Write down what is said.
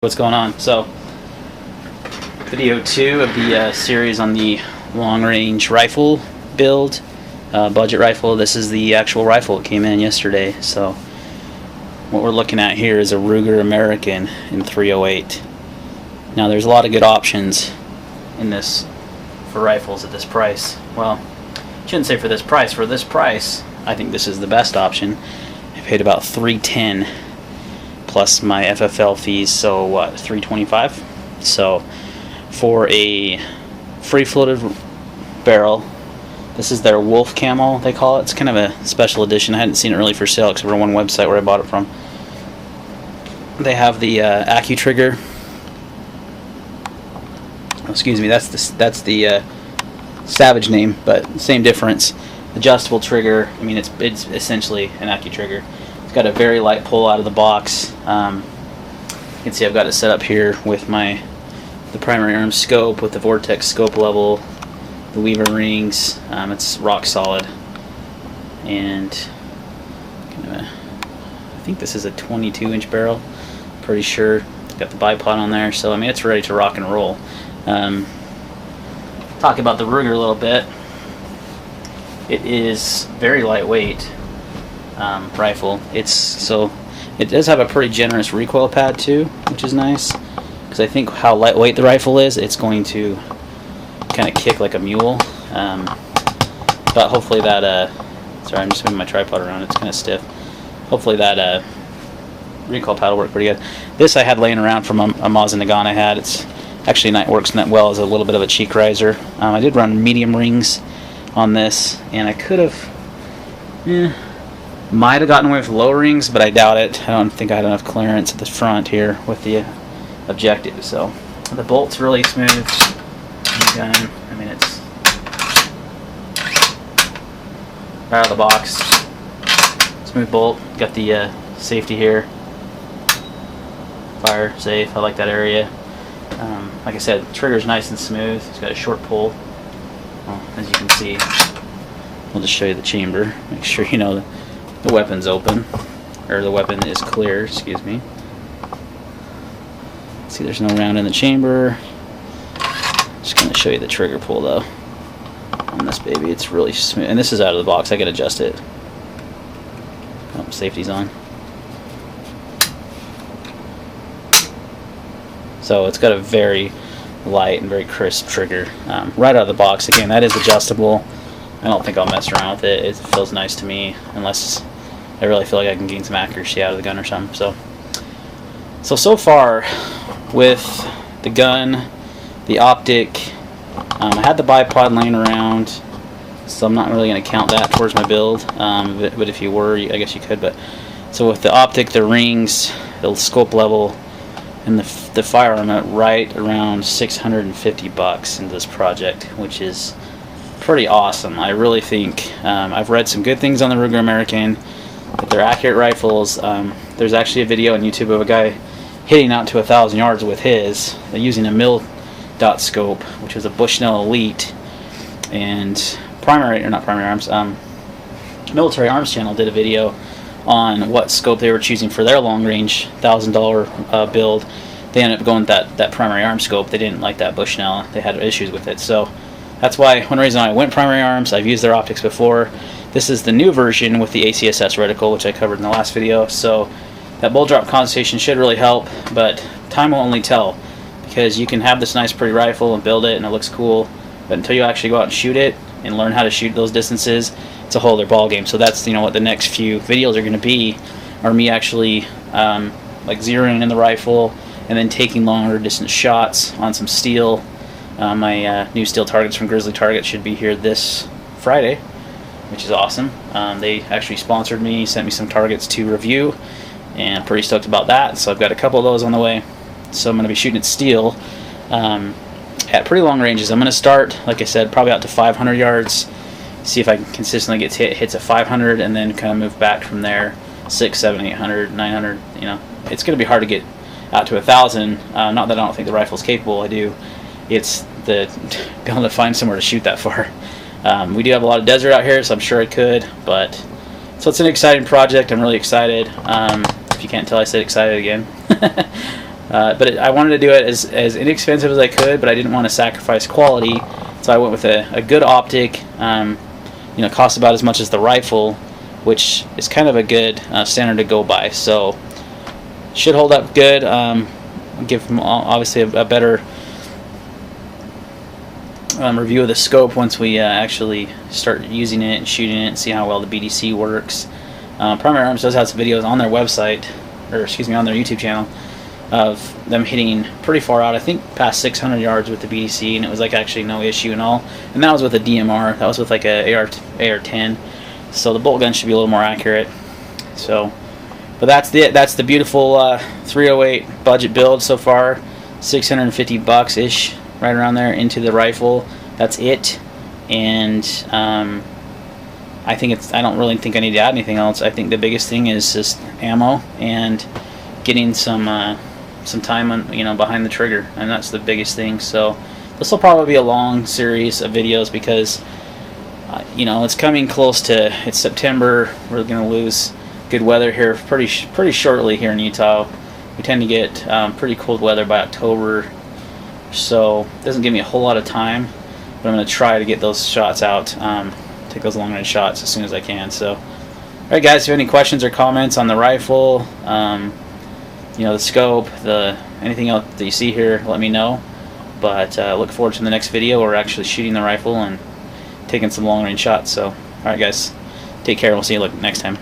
What's going on? So, video 2 of the series on the long-range rifle build, budget rifle. This is the actual rifle that came in yesterday. So, what we're looking at here is a Ruger American in .308. Now, there's a lot of good options in this for rifles at this price. Well, I shouldn't say for this price. For this price, I think this is the best option. I paid about $310 plus my FFL fees, so what, $325? So for a free floated barrel, this is their wolf camo, they call it. It's kind of a special edition. I hadn't seen it really for sale except for one website where I bought it from. They have the Accu trigger. Oh, excuse me, that's the Savage name, but same difference. Adjustable trigger. I mean, it's essentially an Accu trigger. It's got a very light pull out of the box. You can see I've got it set up here with the primary arm scope with the vortex scope level, the Weaver rings. It's rock solid, and I think this is a 22-inch barrel. Pretty sure. It's got the bipod on there, so I mean it's ready to rock and roll. Talk about the Ruger a little bit. It is very lightweight rifle. It does have a pretty generous recoil pad too, which is nice, because I think how lightweight the rifle is, it's going to kind of kick like a mule. But hopefully that sorry, I'm just moving my tripod around, it's kind of stiff. Hopefully that recoil pad will work pretty good. This I had laying around from a Mosin Nagant I had. It's actually works not well as a little bit of a cheek riser. I did run medium rings on this, and I could have might have gotten away with low rings, but I doubt it. I don't think I had enough clearance at the front here with the objective. So the bolt's really smooth. Gun, I mean, it's right out of the box. Smooth bolt. Got the safety here. Fire safe. I like that area. Like I said, trigger's nice and smooth. It's got a short pull. Well, as you can see, we'll just show you the chamber. Make sure you know the weapon's open, or the weapon is clear, excuse me. See, there's no round in the chamber. Just going to show you the trigger pull though on this baby. It's really smooth, and this is out of the box. I can adjust it. Oh, safety's on. So it's got a very light and very crisp trigger right out of the box. Again, that is adjustable. I don't think I'll mess around with it. It feels nice to me, unless I really feel like I can gain some accuracy out of the gun or something. So far with the gun, the optic, I had the bipod laying around, so I'm not really going to count that towards my build. But if you were, I guess you could. But so with the optic, the rings, the scope level, and the firearm at right around $650 in this project, which is pretty awesome. I really think I've read some good things on the Ruger American, that they're accurate rifles. There's actually a video on YouTube of a guy hitting out to 1,000 yards with his using a mil-dot scope, which was a Bushnell Elite. And Military Arms Channel did a video on what scope they were choosing for their long-range $1,000 build. They ended up going with that primary arm scope. They didn't like that Bushnell. They had issues with it. So that's why one reason I went primary arms. I've used their optics before. This is the new version with the ACSS reticle, which I covered in the last video. So that bullet drop condensation should really help, but time will only tell, because you can have this nice pretty rifle and build it and it looks cool, but until you actually go out and shoot it and learn how to shoot those distances, it's a whole other ball game. So that's what the next few videos are going to be, are me actually like zeroing in the rifle and then taking longer distance shots on some steel. My new steel targets from Grizzly Targets should be here this Friday, which is awesome. They actually sponsored me, sent me some targets to review, and I'm pretty stoked about that. So I've got a couple of those on the way. So I'm going to be shooting at steel at pretty long ranges. I'm going to start, like I said, probably out to 500 yards, see if I can consistently get hits at 500, and then kind of move back from there, 600, 700, 800, 900. It's going to be hard to get out to 1,000. Not that I don't think the rifle's capable. I do. It's being able to find somewhere to shoot that far. We do have a lot of desert out here, so I'm sure I could. But so it's an exciting project. I'm really excited. If you can't tell, I said excited again. I wanted to do it as inexpensive as I could, but I didn't want to sacrifice quality, so I went with a good optic. You know, cost about as much as the rifle, which is kind of a good standard to go by. So should hold up good. Give them obviously a better review of the scope once we actually start using it and shooting it and see how well the BDC works. Primary Arms does have some videos on their website, or excuse me, on their YouTube channel, of them hitting pretty far out, I think past 600 yards with the BDC, and it was like actually no issue and all. And that was with a DMR. That was with like a AR-10. So the bolt gun should be a little more accurate. So, but that's the beautiful 308 budget build so far. $650 ish, right around there, into the rifle. That's it. And I don't really think I need to add anything else. I think the biggest thing is just ammo and getting some time on, behind the trigger, and that's the biggest thing. So this will probably be a long series of videos because it's coming close to, it's September. We're going to lose good weather here pretty shortly here in Utah. We tend to get pretty cold weather by October, so it doesn't give me a whole lot of time, but I'm going to try to get those shots out, take those long range shots as soon as I can. So alright guys, if you have any questions or comments on the rifle, the scope, anything else that you see here, let me know. But look forward to the next video where we're actually shooting the rifle and taking some long range shots. So alright guys, take care, we'll see you next time.